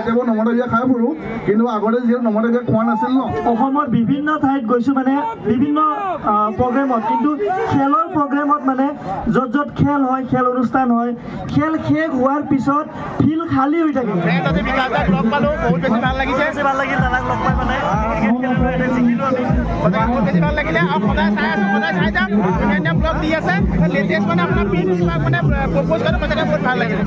আইটেমৰ নমদগীয়া খাই ফুৰোঁ কিন্তু আগতে যিহেতু নমদগীয়া খোৱা নাছিল ন অসমৰ বিভিন্ন ঠাইত গৈছোঁ মানে বিভিন্ন প্ৰগ্ৰেমত কিন্তু খেলৰ প্ৰগ্ৰেমত মানে য'ত য'ত খেল হয় খেল অনুষ্ঠান হয় খেল শেষ হোৱাৰ পিছত ফিল্ড খালী হৈ থাকে লগ পালোঁ বহুত বেছি ভাল লাগিছে ভাল লাগিল দাদাক লগ পাই মানে বহুত বেছি ভাল লাগিলে আৰু সদায় চাই আছোঁ সদায় চাই যাম ধুনীয়া ব্লগ দি আছে লেটেষ্ট মানে আপোনাৰ পিন মানে প্ৰপ'জ কৰাটো সঁচাকৈ বহুত ভাল লাগিলে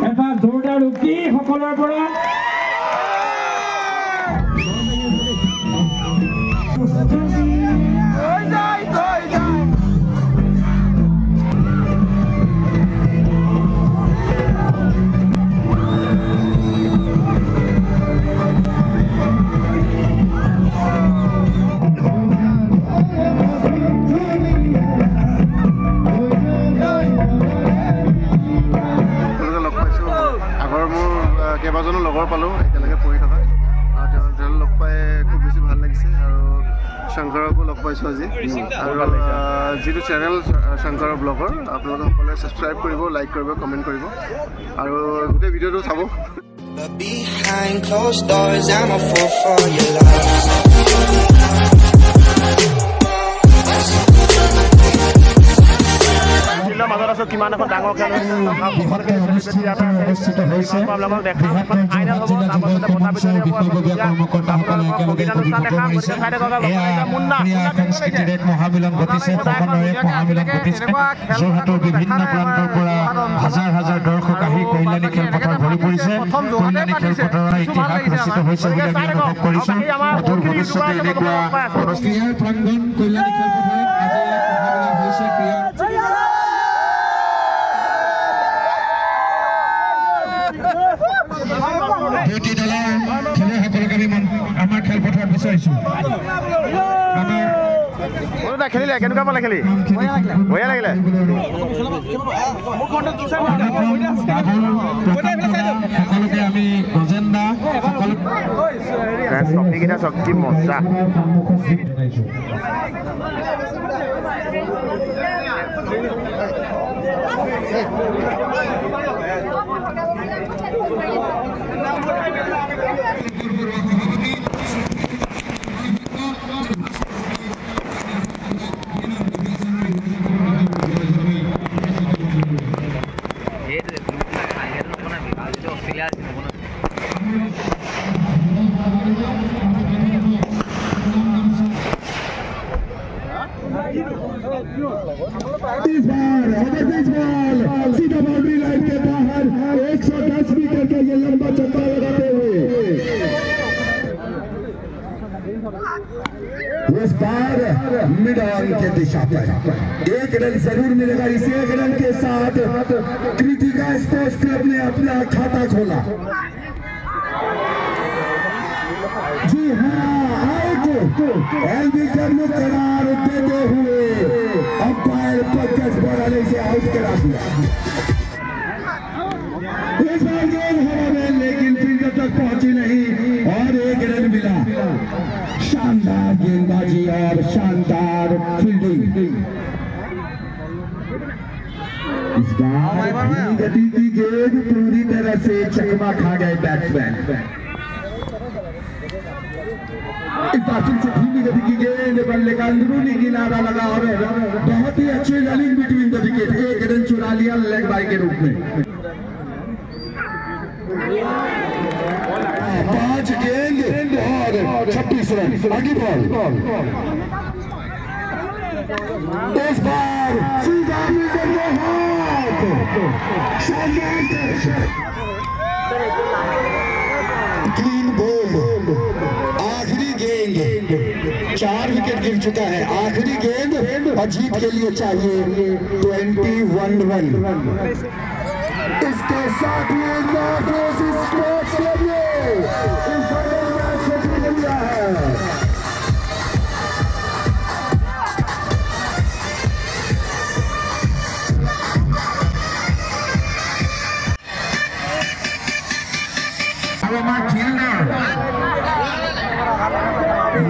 এটা জোৰদাৰ উক্তি সকলৰ পৰা কেইবাজনো লগৰ পালোঁ একেলগে পঢ়ি থকা আৰু তেওঁ লগ পাই খুব বেছি ভাল লাগিছে আৰু শংকৰকো লগ পাইছোঁ আজি আৰু যিটো চেনেল শংকৰ ব্লগৰ আপোনালোকে সকলোৱে ছাবস্ক্ৰাইব কৰিব লাইক কৰিব কমেণ্ট কৰিব আৰু গোটেই ভিডিঅ'টো চাব Behind closed doors, I'm a fool for your love. মাজত আছো কিমান এখন ডাঙৰ খেল মহামিলন ঘটিছে যোৰহাটৰ বিভিন্ন প্ৰান্তৰ পৰা হাজাৰ হাজাৰ দৰ্শক আহি কল্যাণী খেলপথাৰ ভৰি পৰিছে কল্যাণী খেলপথাৰৰ ইতিহাস ৰচিত হৈছে বুলি আমি অনুভৱ কৰিছোঁ অদূৰ ভৱিষ্যতে এনেকুৱা ক্ৰীড়াৰ প্ৰাংগণ কল্যাণী খেলপথাৰত আজি হৈছে ক্ৰীড়া দুটি দলৰ খেলুৱৈসকলক আমি আমাৰ খেলপথাৰত বিচাৰিছোঁ খেলিলে কেনেকুৱা পালে খেলি বঢ়িয়া লাগিলে সকলোকে আমি অজেণ্ডা ট্ৰফিকেইটা শক্তি মজা सीधा बाउंड्री लाइन के बाहर 110 मीटर का ये लंबा चक्का लगाते हुए इस बार मिड ऑन के दिशा पर 1 रन जरूर मिलेगा। इस 1 रन के साथ कृतिका स्पोर्ट्स क्लब ने अपना खाता खोला। जी हाँ, आउट एलबीकर में करार देते हुए अंपायर पंकज बोराले से आउट करा दिया। इस बार गेंद हवा में लेकिन फील्डर तक पहुंची नहीं और 1 रन मिला। शानदार गेंदबाजी और शानदार फील्डिंग। इस बार गति की गेंद पूरी तरह से चकमा खा गए बैट्समैन। इस बार फिर से धीमी गति की गेंद बल्ले का अंदरूनी किनारा लगा और बहुत ही अच्छी running between the wicket. 1 run चुरा लिया लेग बाय के रूप में। 5 गेंद और 26 रन। आगे बॉल इस बार सीधा मीटर में हाथ क्लीन बोल्ड। आखिरी गेंद 4 विकेट गिर चुका है। आखिरी गेंद और जीत के लिए चाहिए 21 रन। इसके साथ ही स्पोर्ट्स के लिए इस मैच से जीत लिया है। আৰু আমাৰ ফিল্ডৰ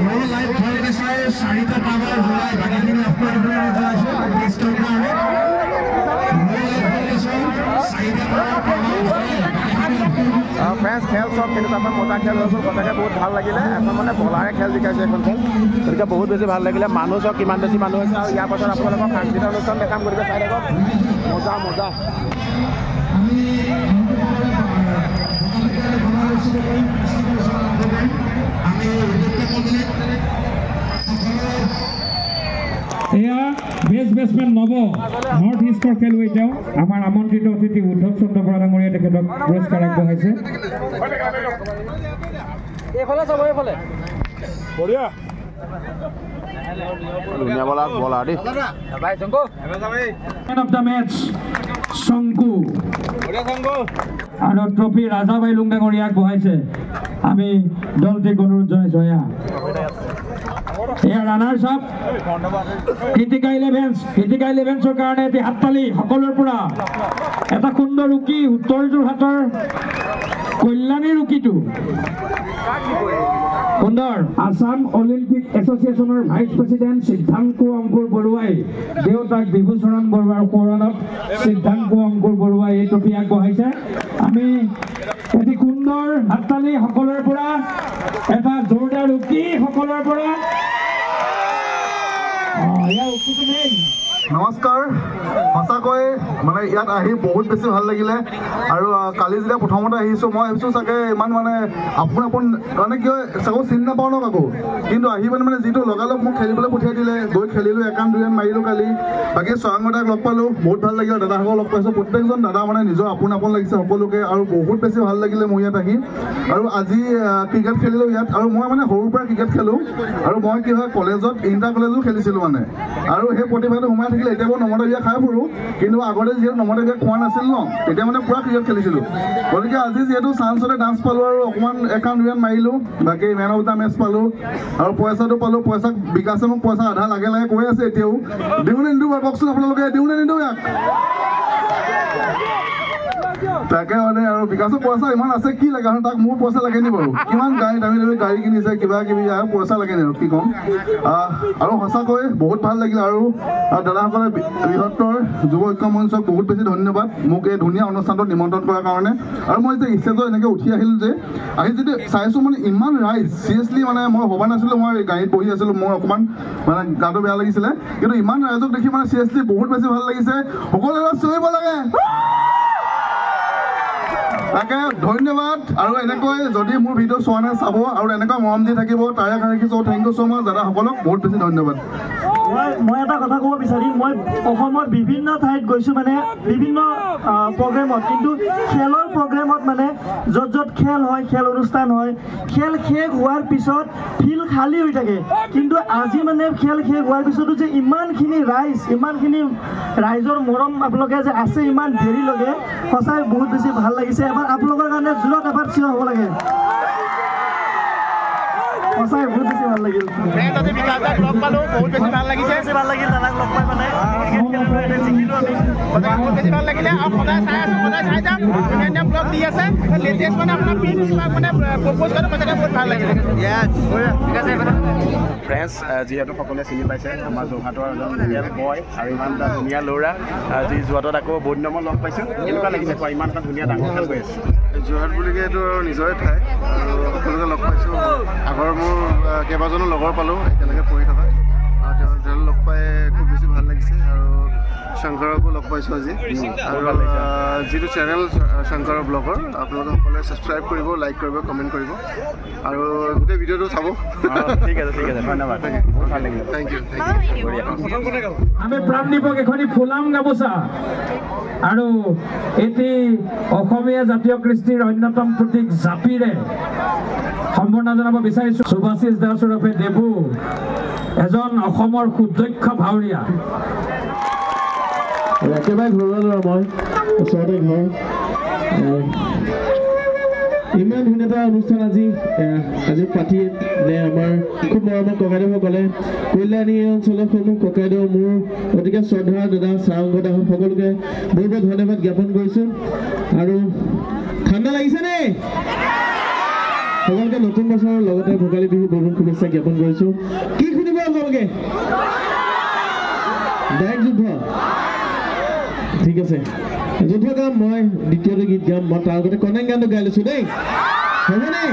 মোৰ লাইভ ভাল দিছে 4টা টাৱাৰ জলাই বাকীখিনি আপলোড কৰি দিছো লিষ্টৰ কাৰণে ফ্ৰেন্স খেল চব কেনেকুৱা মজা খেল হৈছিল সঁচাকৈ বহুত ভাল লাগিলে এখন মানে বলাৰে খেল জিকাইছে এখন খেল গতিকে বহুত বেছি ভাল লাগিলে মানুহ চব কিমান বেছি মানুহ হৈছে আৰু ইয়াৰ পাছত আপোনালোকক সাংস্কৃতিক অনুষ্ঠান দেখাম গতিকে চাই থাকক মজা মজা এয়া বেষ্ট বেটসমেন নৱ নৰ্থ ইষ্টৰ খেলুৱৈ তেওঁ আমাৰ আমন্ত্ৰিত অতিথি উদ্ধৱ চন্দ্ৰ বৰা ডাঙৰীয়াই তেখেতক পুৰস্কাৰ আগবঢ়াইছে ধুনীয়া বলাৰ দেই man of the match Shanku আৰু ট্ৰফি ৰাজাবাই লুং ডাঙৰীয়াক আগবঢ়াইছে আমি দলটিক অনুৰোধ জনাইছো এয়া ৰানাৰ্ছ আপ কৃতিকা ইলেভেন্সৰ কাৰণে এটি হাততালি সকলোৰ পৰা এটা সুন্দৰ ৰুকি উত্তৰ যোৰহাটৰ কল্যাণী ৰুকিটো সুন্দৰ আসাম অলিম্পিক এছ'চিয়েশ্যনৰ ভাইচ প্ৰেচিডেণ্ট সিদ্ধাংকু অংকুৰ বৰুৱাই দেউতাক বিভূচৰণ বৰুৱাৰ সোঁৱৰণত সিদ্ধাংকু অংকুৰ বৰুৱাই এই ট্ৰফি আগবঢ়াইছে আমি এটি সুন্দৰ হাততালি সকলোৰ পৰা এটা জোৰদাৰ ৰুকি সকলোৰ পৰা নমস্কাৰ সঁচাকৈ মানে ইয়াত আহি বহুত বেছি ভাল লাগিলে আৰু কালি যেতিয়া প্ৰথমতে আহিছোঁ মই ভাবিছোঁ চাগে ইমান মানে আপোন মানে কি হয় চাগৈ চিনি নাপাওঁ ন কাকো কিন্তু আহি মানে যিটো লগালগ মোক খেলিবলৈ পঠিয়াই দিলে গৈ খেলিলোঁ 1 ৰান 2 ৰান মাৰিলোঁ কালি বাকী স্বয়ংদাক লগ পালোঁ বহুত ভাল লাগিলে দাদাসকলক লগ পাইছোঁ প্ৰত্যেকজন দাদা মানে নিজৰ আপোন লাগিছে সকলোকে আৰু বহুত বেছি ভাল লাগিলে মোৰ ইয়াত আহি আৰু আজি ক্ৰিকেট খেলিলোঁ ইয়াত আৰু মই মানে সৰুৰ পৰা ক্ৰিকেট খেলোঁ আৰু মই কি হয় কলেজত ইণ্টাৰ কলেজো খেলিছিলোঁ মানে আৰু সেই প্ৰতিভাটো সোমাই থাকিলে এতিয়া মই নমদীয়া খাই ফুৰোঁ কিন্তু আগতে যিহেতু নমদীয়া খোৱা নাছিল ন তেতিয়া মানে পুৰা ক্ৰিকেট খেলিছিলোঁ গতিকে আজি যিহেতু চান্সতে ডান্স পালোঁ আৰু অকণমান 1 ৰান 2 ৰান মাৰিলোঁ বাকী মেন অফ দ্য মেচ পালোঁ আৰু পইচাটো পালোঁ পইচা বিকাশে মোক পইচা আধা লাগে কৈ আছে এতিয়াও দিওঁনে নিদিওঁ কওকচোন আপোনালোকে দিওঁনে নিদিওঁ ইয়াক তাকে মানে আৰু বিকাশৰ পইচা ইমান আছে কি লাগে তাক মোৰ পইচা লাগে নি বাৰু কিমান দামী দামী গাড়ী কিনিছে কিবা কিবি আৰু পইচা লাগে নি আৰু কি ক'ম আৰু সঁচাকৈ বহুত ভাল লাগিল আৰু দাদাসকলে বৃহত্তৰ যুৱ ঐক্য মঞ্চক বহুত বেছি ধন্যবাদ মোক এই ধুনীয়া অনুষ্ঠানটোত নিমন্ত্ৰণ কৰাৰ কাৰণে আৰু মই যে ষ্টেজত এনেকৈ উঠি আহিলোঁ যে আহি যদি চাইছোঁ মানে ইমান ৰাইজ চিৰিয়াছলি মানে মই ভবা নাছিলোঁ মই গাড়ীত বহি আছিলোঁ মোৰ অকণমান মানে গাটো বেয়া লাগিছিলে কিন্তু ইমান ৰাইজক দেখি মানে চিৰিয়াছলি বহুত বেছি ভাল লাগিছে সকলোৱে চিঞৰিব লাগে তাকে ধন্যবাদ আৰু এনেকৈ যদি মোৰ ভিডিঅ' চোৱা নাই চাব আৰু এনেকুৱা মৰম দি থাকিব তাৰে কাৰণে ৰাখিছোঁ থেংক ইউ ছ' মাছ দাদাসকলক বহুত বেছি ধন্যবাদ মই এটা কথা ক'ব বিচাৰিম মই অসমৰ বিভিন্ন ঠাইত গৈছোঁ মানে বিভিন্ন প্ৰগ্ৰেমত কিন্তু খেলৰ প্ৰগ্ৰেমত মানে য'ত খেল হয় খেল অনুষ্ঠান হয় খেল শেষ হোৱাৰ পিছত ফিল্ড খালী হৈ থাকে কিন্তু আজি মানে খেল শেষ হোৱাৰ পিছতো যে ইমানখিনি ৰাইজৰ মৰম আপোনালোকে যে আছে ইমান দেৰিলৈকে সঁচাই বহুত বেছি ভাল লাগিছে এবাৰ আপোনালোকৰ কাৰণে জোৰত এবাৰ চিঞৰ হ'ব লাগে সঁচাই বহুত বেছি ভাল লাগিল লগ পালোঁ বহুত বেছি ভাল লাগিছে ভাল লাগিল দাদাক লগ পাই মানে জিকিলোঁ আমি বহুত বেছি ভাল লাগিলে আৰু সদায় চাই যাম ধুনীয়া ব্লগ দি আছে লেটেষ্ট মানে আপোনাৰ পিন মানে প্ৰপ'জ কৰাটো সঁচাকৈ বহুত ভাল লাগিলে ঠিক আছে ফ্ৰেন্স যিহেতু সকলোৱে চিনি পাইছে আমাৰ যোৰহাটৰ এজন ৰিয়েল বয় আৰু ইমান এটা ধুনীয়া ল'ৰা যি যোৰহাটত আকৌ বহুত দিনৰ লগ পাইছোঁ কেনেকুৱা লাগিছে কোৱা ইমান এটা ধুনীয়া ডাঙৰ খেল গৈ আছে যোৰহাট বুলিকে এইটো নিজৰে ঠাই আৰু সকলোকে লগ পাইছোঁ আগৰ মোৰ কেইবাজনো লগৰ পালোঁ একেলগে পঢ়ি থকা তেওঁ লগ পাই খুব বেছি ভাল লাগিছে আৰু শংকৰকো লগ পাইছোঁ আজি আৰু যিটো চেনেল শংকৰ ব্লগৰ আপোনালোকে সকলোৱে ছাবস্ক্ৰাইব কৰিব লাইক কৰিব কমেণ্ট কৰিব আৰু গোটেই ভিডিঅ'টো চাব ঠিক আছে ধন্যবাদ বহুত ভাল লাগিলে থেংক ইউ আমি প্ৰাণ দিৱস এখনি ফুলাম গামোচা আৰু এটি অসমীয়া জাতীয় কৃষ্টিৰ অন্যতম প্ৰতীক জাপিৰে সম্বৰ্ধনা জনাব বিচাৰিছোঁ সুভাষিষ দাস ওৰফে দেবু এজন অসমৰ সুদক্ষ ভাৱৰীয়া একেবাৰে ঘৰুৱা ল'ৰা মই ওচৰতে ঘৰ ইমান ধুনীয়া এটা অনুষ্ঠান আজি পাতিলে আমাৰ খুব মৰমৰ ককাইদেউসকলে কল্যাণী অঞ্চলৰ সমূহ ককাইদেউ মোৰ গতিকে শ্ৰদ্ধা দাদা চাৰংগ দাহঁত সকলোকে বহুত বহুত ধন্যবাদ জ্ঞাপন কৰিছোঁ আৰু ঠাণ্ডা লাগিছেনে সকলোকে নতুন বছৰৰ লগতে ভোগালী বিহু বহুত শুভেচ্ছা জ্ঞাপন কৰিছোঁ কি শুনিব আপোনালোকে ডাইৰেক্ট যুদ্ধ ঠিক আছে যুদ্ধ গাম মই দ্বিতীয়টো গীত গাম মই তাৰ আগতে কনেং গানটো গাই লৈছোঁ দেই হ'বনে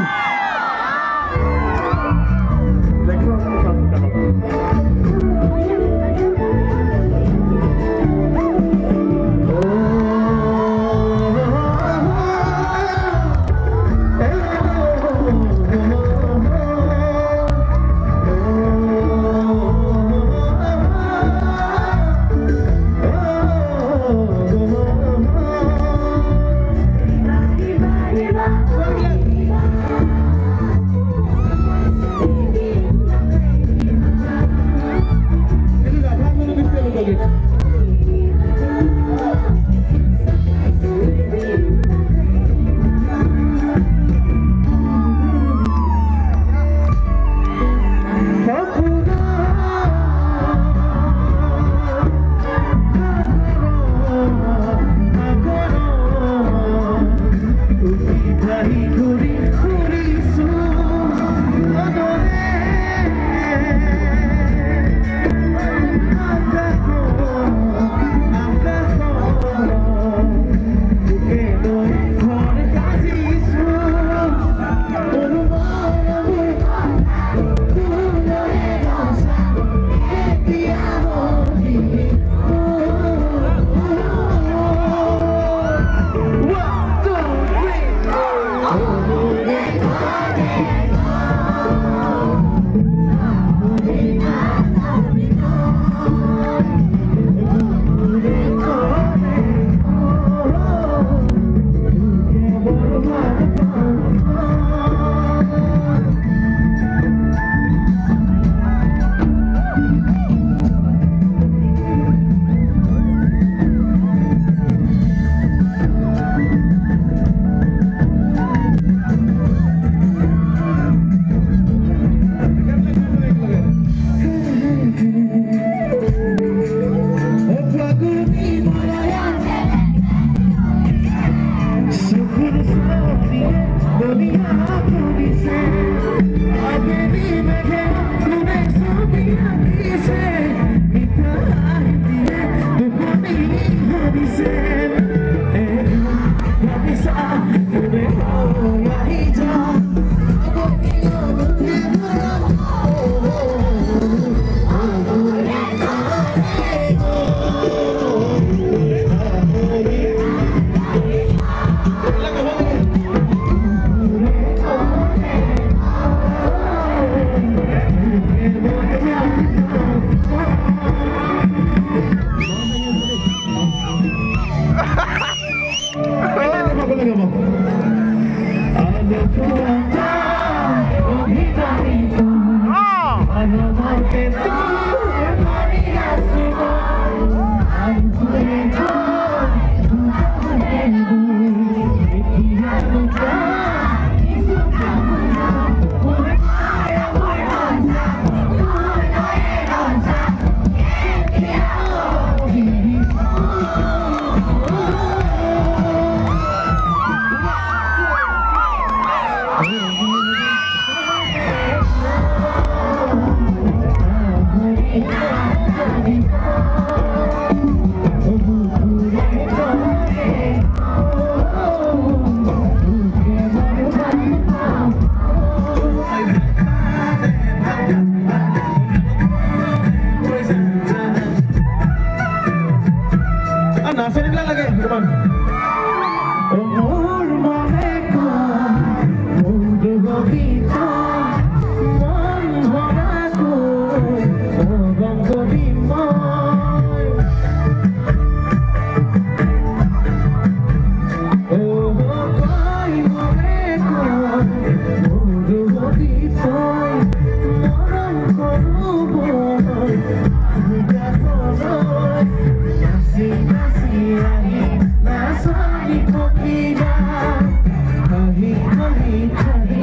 Nahi, nahi, nahi,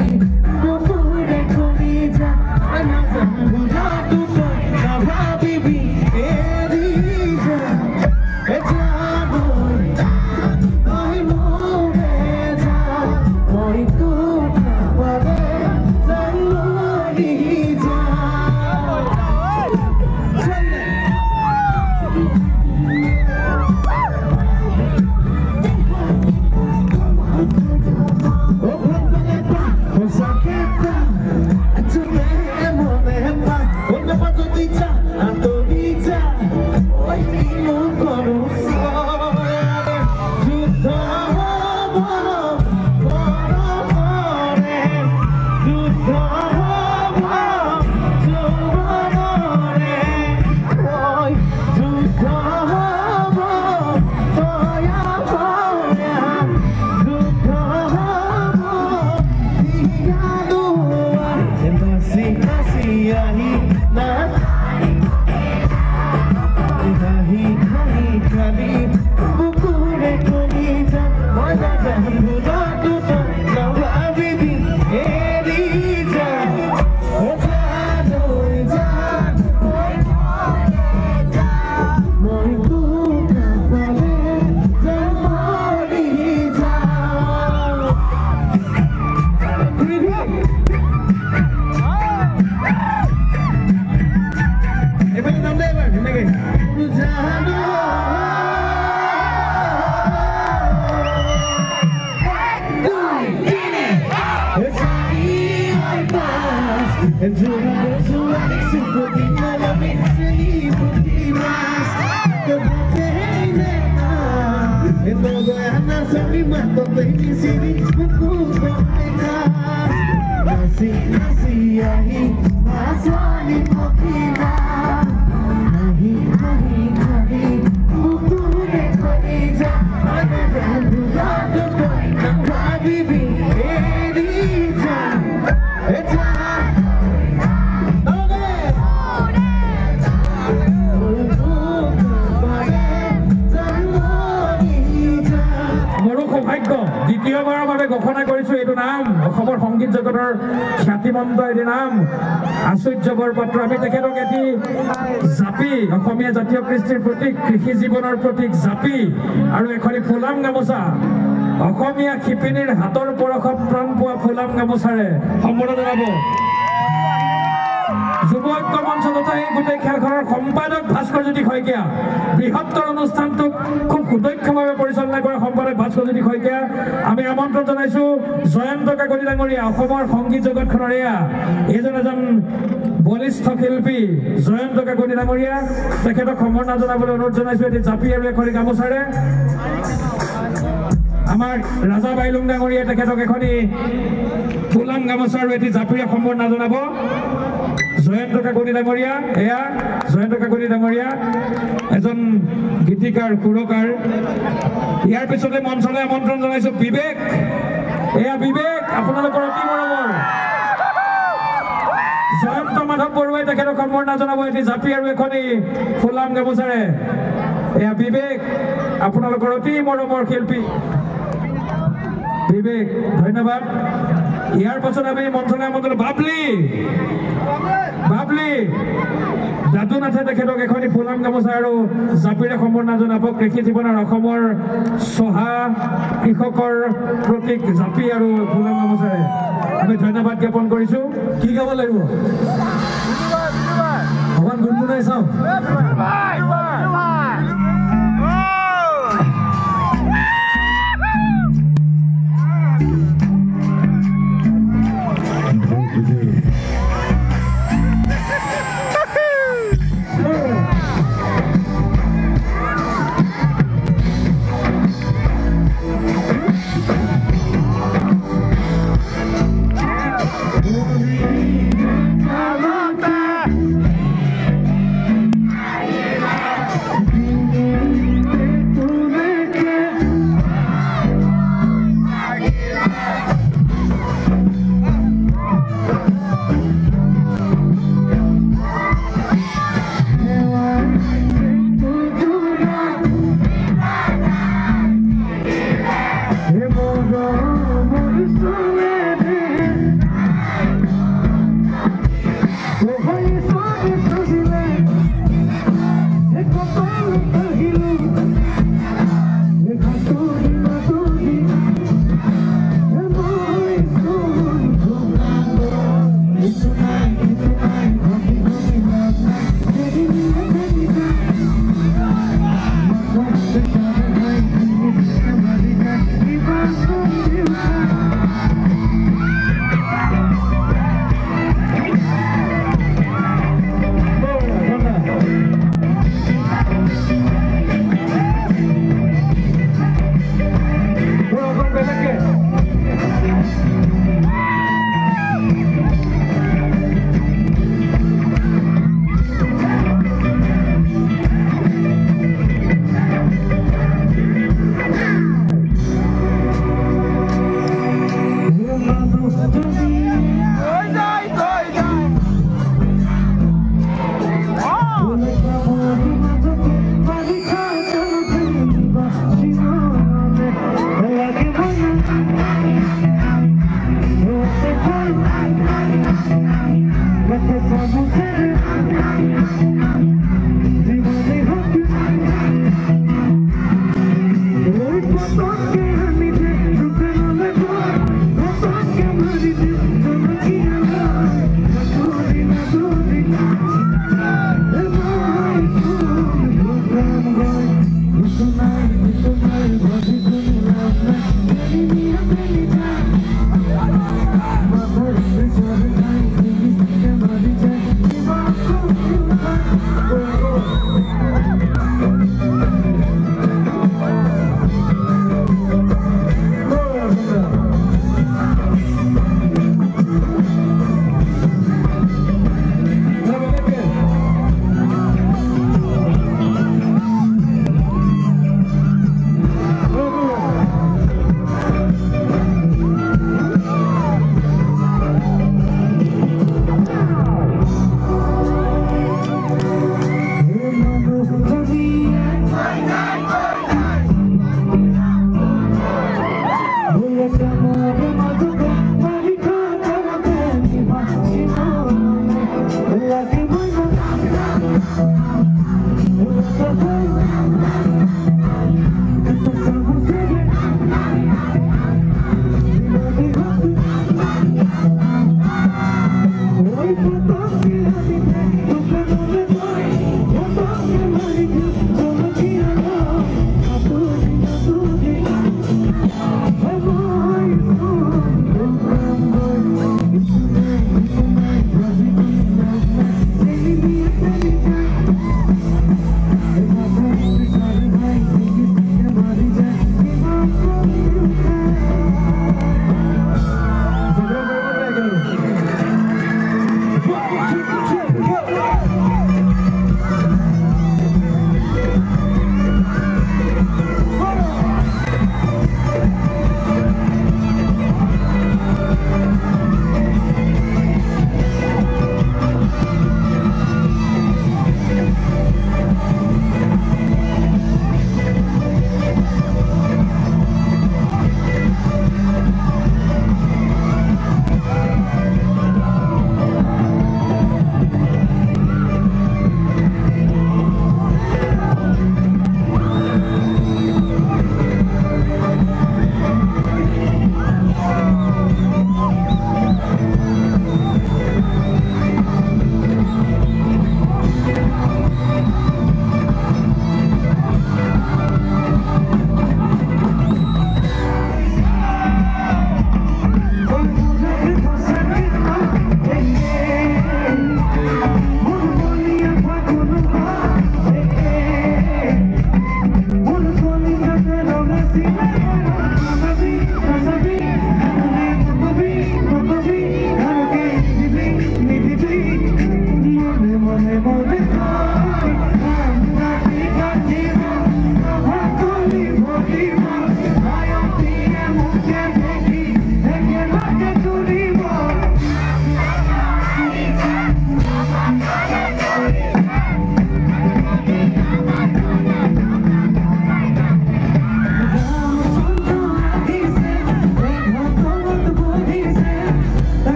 nahi, আশ্চৰ্য বৰপাত্ৰ আমি তেখেতক এটি জাপি অসমীয়া জাতীয় কৃষ্টিৰ প্ৰতীক কৃষি জীৱনৰ প্ৰতীক জাপি আৰু এখনি ফুলাম গামোচা অসমীয়া শিপিনীৰ হাতৰ পৰশত প্ৰাণ পোৱা ফুলাম গামোচাৰে সম্বৰ্ধনা জনাব যুৱ ঐক্য মঞ্চ তথা এই গোটেই খেলখনৰ সম্পাদক ভাস্কৰজ্যোতি শইকীয়া বৃহত্তৰ অনুষ্ঠানটোক খুব সুদক্ষভাৱে পৰিচালনা কৰা সম্পাদক ভাস্কৰজ্যোতি শইকীয়া আমি আমন্ত্ৰণ জনাইছো জয়ন্ত কাকতি ডাঙৰীয়া অসমৰ সংগীত জগতখনৰ এজন বলিষ্ঠ শিল্পী জয়ন্ত কাকতি ডাঙৰীয়া তেখেতক সম্বৰ্ধনা জনাবলৈ অনুৰোধ জনাইছো এটি জাপি আৰু এখনি গামোচাৰে আমাৰ ৰাজা বাইলুং ডাঙৰীয়া তেখেতক এখনি ফুলাম গামোচা আৰু এটি জাপিৰে সম্বৰ্ধনা জনাব জয়ন্ত কাকতি ডাঙৰীয়া জয়ন্ত কাকতি ডাঙৰীয়া এজন গীতিকাৰ সুৰকাৰ ইয়াৰ পিছতে মঞ্চলৈ আমন্ত্ৰণ জনাইছো বিবেক বিবেক আপোনালোকৰ অতি মৰমৰ জয়ন্ত মাধৱ বৰুৱাই তেখেতক সম্বৰ্ধনা জনাব এটি জাপি আৰু এখনি ফুলাম গামোচাৰে বিবেক আপোনালোকৰ অতি মৰমৰ শিল্পী বিবেক ধন্যবাদ ইয়াৰ পাছত আমি মঞ্চলৈ আমন্ত্ৰণ বাবলি যাদুনাথে তেখেতক এখনি ফুলাম গামোচা আৰু জাপিৰে সম্বৰ্ধনা জনাব কৃষি জীৱনৰ অসমৰ চহা কৃষকৰ প্ৰতীক জাপি আৰু ফুলাম গামোচাৰে আমি ধন্যবাদ জ্ঞাপন কৰিছো কি গাব লাগিব অকমান গুণগুণাই চাওঁ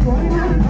Going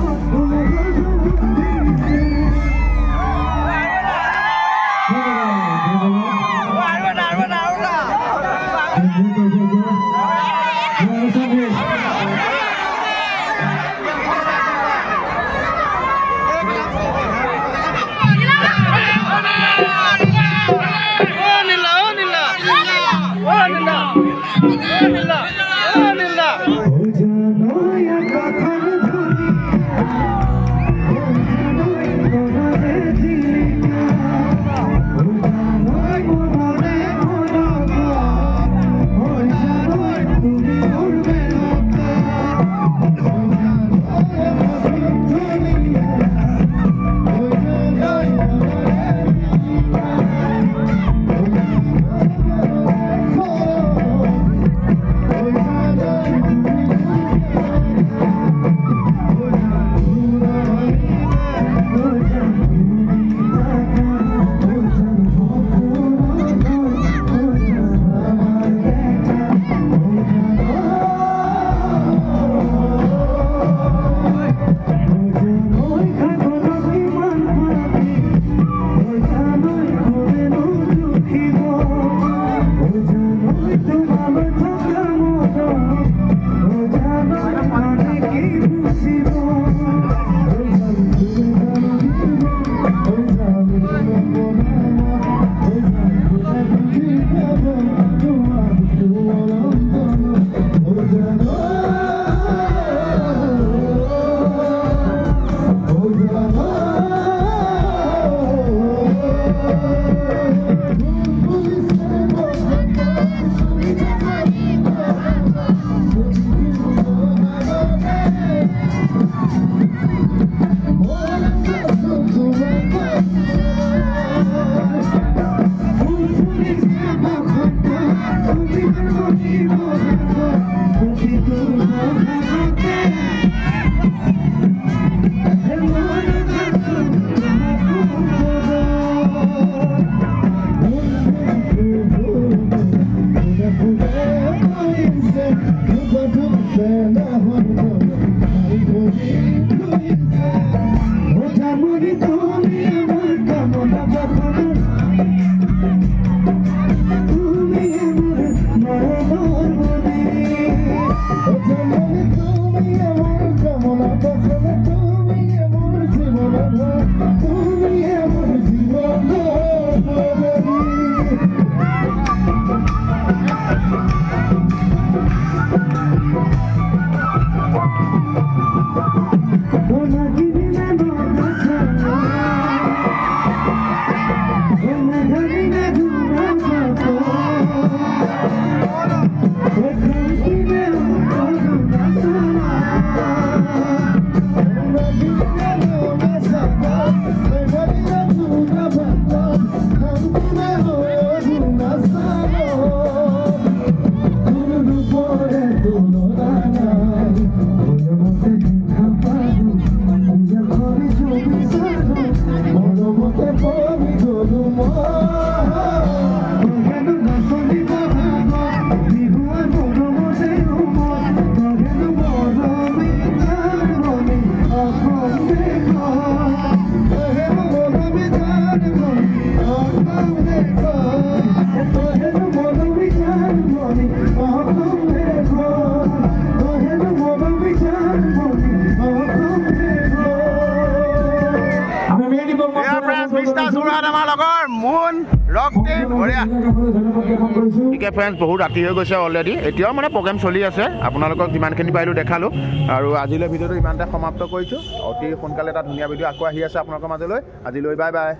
ঠিক আছে ফ্ৰেণ্ডছ, বহুত ৰাতি হৈ গৈছে অলৰেডি, এতিয়াও মানে প্ৰগ্ৰেম চলি আছে। আপোনালোকক যিমানখিনি পাৰিলোঁ দেখালোঁ আৰু আজিলৈ ভিডিঅ'টো ইমানতে সমাপ্ত কৰিছোঁ। অতি সোনকালে এটা ধুনীয়া ভিডিঅ' আকৌ আহি আছে আপোনালোকৰ মাজলৈ। আজিলৈ বাই বাই।